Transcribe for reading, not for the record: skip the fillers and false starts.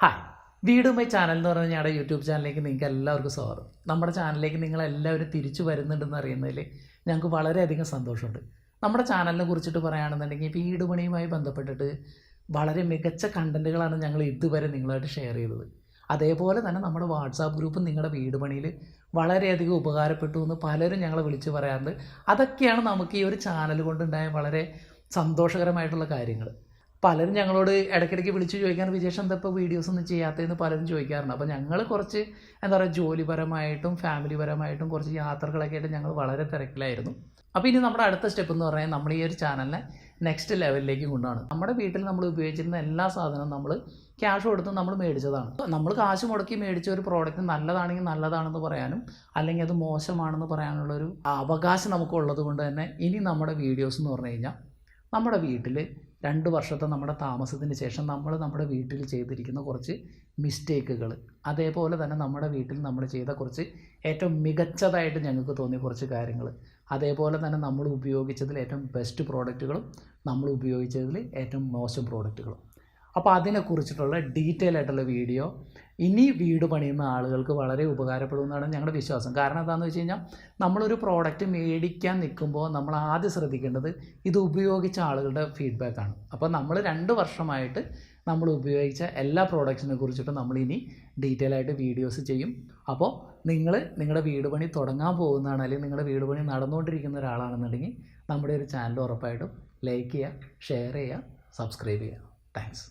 Hi, വീടുമൈ channel എന്ന് പറഞ്ഞാൽ ഞങ്ങളുടെ യൂട്യൂബ് ചാനലിലേക്ക് നിങ്ങൾക്ക് എല്ലാവർക്കും സ്വാഗതം. നമ്മുടെ ചാനലിലേക്ക് നിങ്ങളെല്ലാവരും തിരിച്ചു വരുന്നുണ്ടെന്ന് അറിയുന്നതിൽ ഞങ്ങൾക്ക് വളരെയധികം സന്തോഷമുണ്ട്. നമ്മുടെ ചാനലിനെ കുറിച്ചിട്ട് പറയുകയാണെന്നുണ്ടെങ്കിൽ വീട് പണിയുമായി ബന്ധപ്പെട്ടിട്ട് വളരെ മികച്ച കണ്ടൻറ്റുകളാണ് ഞങ്ങൾ ഇതുവരെ നിങ്ങളായിട്ട് ഷെയർ ചെയ്തത്. അതേപോലെ തന്നെ നമ്മുടെ വാട്സാപ്പ് ഗ്രൂപ്പ് നിങ്ങളുടെ വീട് പണിയിൽ വളരെയധികം ഉപകാരപ്പെട്ടു എന്ന് പലരും ഞങ്ങളെ വിളിച്ച് പറയാറുണ്ട്. അതൊക്കെയാണ് നമുക്ക് ഈ ഒരു ചാനൽ കൊണ്ടുണ്ടായ വളരെ സന്തോഷകരമായിട്ടുള്ള കാര്യങ്ങൾ. പലരും ഞങ്ങളോട് ഇടയ്ക്കിടയ്ക്ക് വിളിച്ച് ചോദിക്കാറ്, വിജേഷ് എന്താ ഇപ്പോൾ വീഡിയോസ് ഒന്നും ചെയ്യാത്തതെന്ന് പലരും ചോദിക്കാറുണ്ട്. അപ്പോൾ ഞങ്ങൾ കുറച്ച് എന്താ പറയുക, ജോലിപരമായിട്ടും ഫാമിലിപരമായിട്ടും കുറച്ച് യാത്രകളൊക്കെ ആയിട്ട് ഞങ്ങൾ വളരെ തിരക്കിലായിരുന്നു. അപ്പോൾ ഇനി നമ്മുടെ അടുത്ത സ്റ്റെപ്പ് എന്ന് പറഞ്ഞാൽ നമ്മൾ ഈ ഒരു ചാനലിനെ നെക്സ്റ്റ് ലെവലിലേക്ക് കൊണ്ടുപോകണം. നമ്മുടെ വീട്ടിൽ നമ്മൾ ഉപയോഗിച്ചിരുന്ന എല്ലാ സാധനവും നമ്മൾ ക്യാഷ് കൊടുത്ത് നമ്മൾ മേടിച്ചതാണ്. നമ്മൾ കാശ് മുടക്കി മേടിച്ച ഒരു പ്രോഡക്റ്റ് നല്ലതാണെങ്കിൽ നല്ലതാണെന്ന് പറയാനും അല്ലെങ്കിൽ അത് മോശമാണെന്ന് പറയാനുള്ളൊരു അവകാശം നമുക്കുള്ളത് കൊണ്ട് തന്നെ ഇനി നമ്മുടെ വീഡിയോസ് എന്ന് പറഞ്ഞു കഴിഞ്ഞാൽ നമ്മുടെ വീട്ടിൽ 2 വർഷത്തെ നമ്മുടെ താമസത്തിന് ശേഷം നമ്മൾ നമ്മുടെ വീട്ടിൽ ചെയ്തിരിക്കുന്ന കുറച്ച് മിസ്റ്റേക്കുകൾ, അതേപോലെ തന്നെ നമ്മുടെ വീട്ടിൽ നമ്മൾ ചെയ്ത കുറച്ച് ഏറ്റവും മികച്ചതായിട്ട് ഞങ്ങൾക്ക് തോന്നിയ കുറച്ച് കാര്യങ്ങൾ, അതേപോലെ തന്നെ നമ്മൾ ഉപയോഗിച്ചതിൽ ഏറ്റവും ബെസ്റ്റ് പ്രോഡക്റ്റുകളും നമ്മൾ ഉപയോഗിച്ചതിൽ ഏറ്റവും മോശം പ്രോഡക്റ്റുകളും. അപ്പോൾ അതിനെക്കുറിച്ചിട്ടുള്ള ഡീറ്റെയിൽ ആയിട്ടുള്ള വീഡിയോ ഇനി വീട് പണിയുന്ന ആളുകൾക്ക് വളരെ ഉപകാരപ്പെടുമെന്നാണ് ഞങ്ങളുടെ വിശ്വാസം. കാരണം എന്താണെന്ന് വെച്ച് കഴിഞ്ഞാൽ നമ്മളൊരു പ്രോഡക്റ്റ് മേടിക്കാൻ നിൽക്കുമ്പോൾ നമ്മൾ ആദ്യം ശ്രദ്ധിക്കേണ്ടത് ഇത് ഉപയോഗിച്ച ആളുകളുടെ ഫീഡ്ബാക്കാണ്. അപ്പോൾ നമ്മൾ 2 വർഷമായിട്ട് നമ്മൾ ഉപയോഗിച്ച എല്ലാ പ്രോഡക്റ്റ്സിനെ കുറിച്ചിട്ട് നമ്മളിനി ഡീറ്റെയിൽ ആയിട്ട് വീഡിയോസ് ചെയ്യും. അപ്പോൾ നിങ്ങളുടെ വീട് പണി തുടങ്ങാൻ പോകുന്നതാണ്, അല്ലെങ്കിൽ നിങ്ങളുടെ വീട് പണി നടന്നുകൊണ്ടിരിക്കുന്ന ഒരാളാണെന്നുണ്ടെങ്കിൽ നമ്മുടെ ഒരു ചാനൽ ഉറപ്പായിട്ടും ലൈക്ക് ചെയ്യുക, ഷെയർ ചെയ്യുക, സബ്സ്ക്രൈബ് ചെയ്യുക. താങ്ക്സ്.